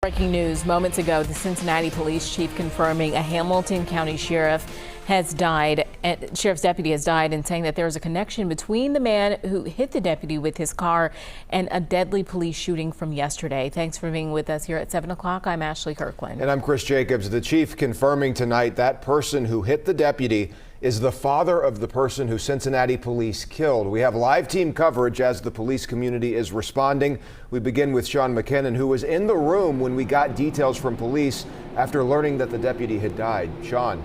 Breaking news moments ago, the Cincinnati police chief confirming a Hamilton County sheriff's deputy has died, and saying that there is a connection between the man who hit the deputy with his car and a deadly police shooting from yesterday. Thanks for being with us here at 7 o'clock. I'm Ashley Kirkland. And I'm Chris Jacobs. The chief confirming tonight that person who hit the deputy is the father of the person who Cincinnati police killed. We have live team coverage as the police community is responding. We begin with Sean McKinnon, who was in the room when we got details from police after learning that the deputy had died. Sean.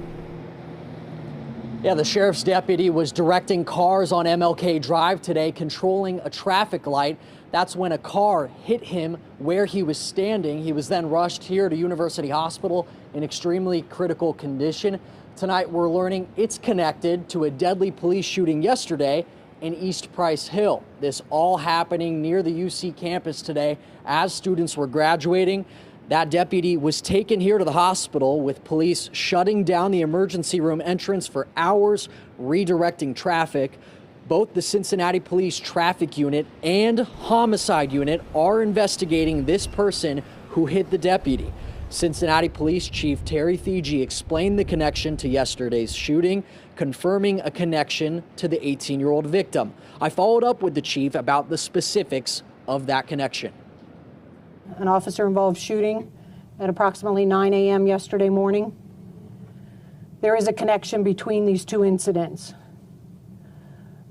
Yeah, the sheriff's deputy was directing cars on MLK Drive today, controlling a traffic light. That's when a car hit him where he was standing. He was then rushed here to University Hospital in extremely critical condition. Tonight, we're learning it's connected to a deadly police shooting yesterday in East Price Hill. This all happening near the UC campus today as students were graduating. That deputy was taken here to the hospital with police shutting down the emergency room entrance for hours, redirecting traffic. Both the Cincinnati Police Traffic Unit and Homicide Unit are investigating this person who hit the deputy. Cincinnati Police Chief Terry Thigi explained the connection to yesterday's shooting, confirming a connection to the 18-year-old victim. I followed up with the chief about the specifics of that connection. An officer-involved shooting at approximately 9 a.m. yesterday morning. There is a connection between these two incidents.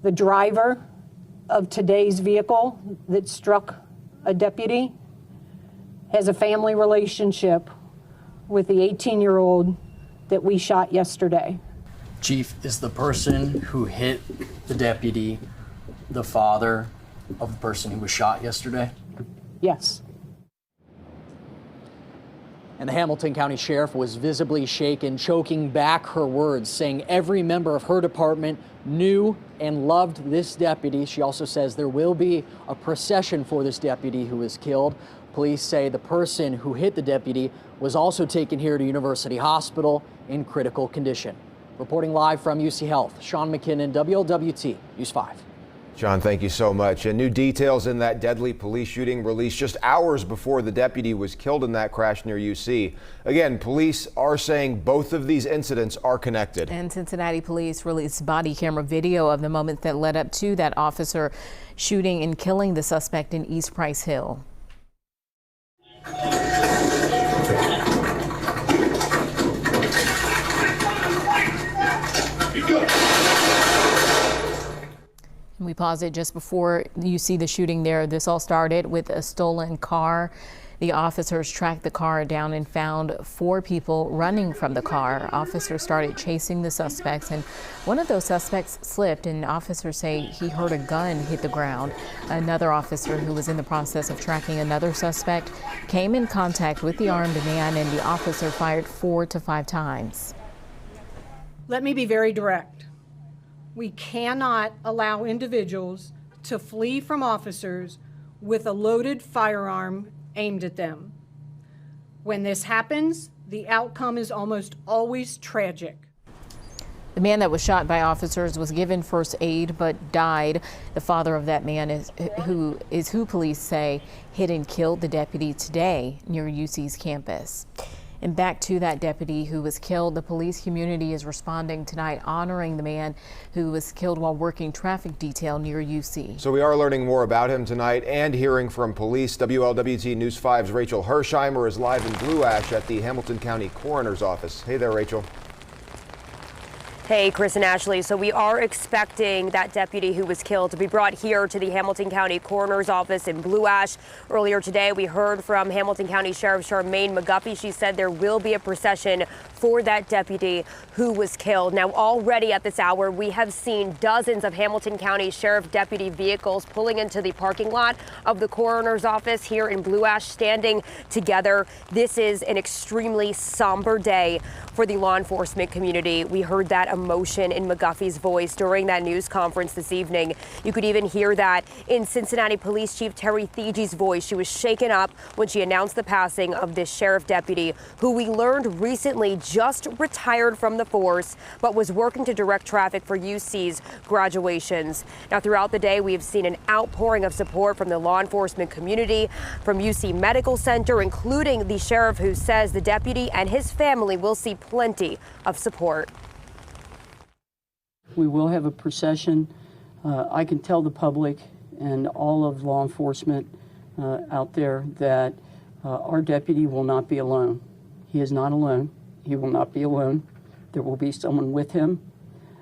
The driver of today's vehicle that struck a deputy has a family relationship with the 18-year-old that we shot yesterday. Chief, is the person who hit the deputy the father of the person who was shot yesterday? Yes. And the Hamilton County Sheriff was visibly shaken, choking back her words, saying every member of her department knew and loved this deputy. She also says there will be a procession for this deputy who was killed. Police say the person who hit the deputy was also taken here to University Hospital in critical condition. Reporting live from UC Health, Sean McKinnon, WLWT News 5. John, thank you so much. And new details in that deadly police shooting released just hours before the deputy was killed in that crash near UC. Again, police are saying both of these incidents are connected. And Cincinnati police released body camera video of the moment that led up to that officer shooting and killing the suspect in East Price Hill. We pause it just before you see the shooting there. This all started with a stolen car. The officers tracked the car down and found 4 people running from the car. Officers started chasing the suspects, and one of those suspects slipped, and officers say he heard a gun hit the ground. Another officer who was in the process of tracking another suspect came in contact with the armed man, and the officer fired 4 to 5 times. Let me be very direct. We cannot allow individuals to flee from officers with a loaded firearm aimed at them. When this happens, the outcome is almost always tragic. The man that was shot by officers was given first aid but died. The father of that man is who police say hit and killed the deputy today near UC's campus. And back to that deputy who was killed, the police community is responding tonight, honoring the man who was killed while working traffic detail near UC. So we are learning more about him tonight and hearing from police. WLWT News 5's Rachel Hersheimer is live in Blue Ash at the Hamilton County Coroner's Office. Hey there, Rachel. Hey, Chris and Ashley. So we are expecting that deputy who was killed to be brought here to the Hamilton County Coroner's Office in Blue Ash. Earlier today, we heard from Hamilton County Sheriff Charmaine McGuffey. She said there will be a procession for that deputy who was killed. Now, already at this hour, we have seen dozens of Hamilton County Sheriff deputy vehicles pulling into the parking lot of the Coroner's Office here in Blue Ash, standing together. This is an extremely somber day for the law enforcement community. We heard that emotion in McGuffey's voice during that news conference this evening. You could even hear that in Cincinnati Police Chief Terry Thege's voice. She was shaken up when she announced the passing of this sheriff deputy, who we learned recently just retired from the force, but was working to direct traffic for UC's graduations. Now, throughout the day, we have seen an outpouring of support from the law enforcement community, from UC Medical Center, including the sheriff, who says the deputy and his family will see plenty of support. We will have a procession. I can tell the public and all of law enforcement out there that our deputy will not be alone. He is not alone. He will not be alone. There will be someone with him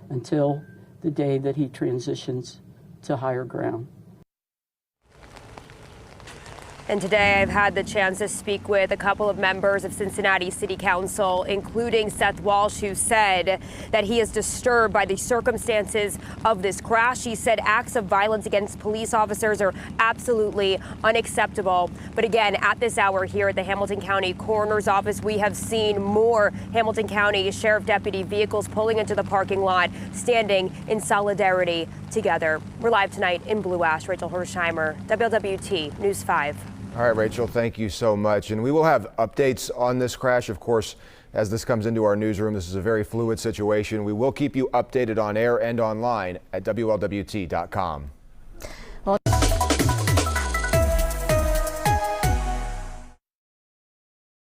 until the day that he transitions to higher ground. And today I've had the chance to speak with a couple of members of Cincinnati City Council, including Seth Walsh, who said that he is disturbed by the circumstances of this crash. He said acts of violence against police officers are absolutely unacceptable. But again, at this hour here at the Hamilton County Coroner's Office, we have seen more Hamilton County Sheriff Deputy vehicles pulling into the parking lot, standing in solidarity together. We're live tonight in Blue Ash. Rachel Hersheimer, WLWT News 5. All right, Rachel, thank you so much. And we will have updates on this crash, of course, as this comes into our newsroom. This is a very fluid situation. We will keep you updated on air and online at WLWT.com.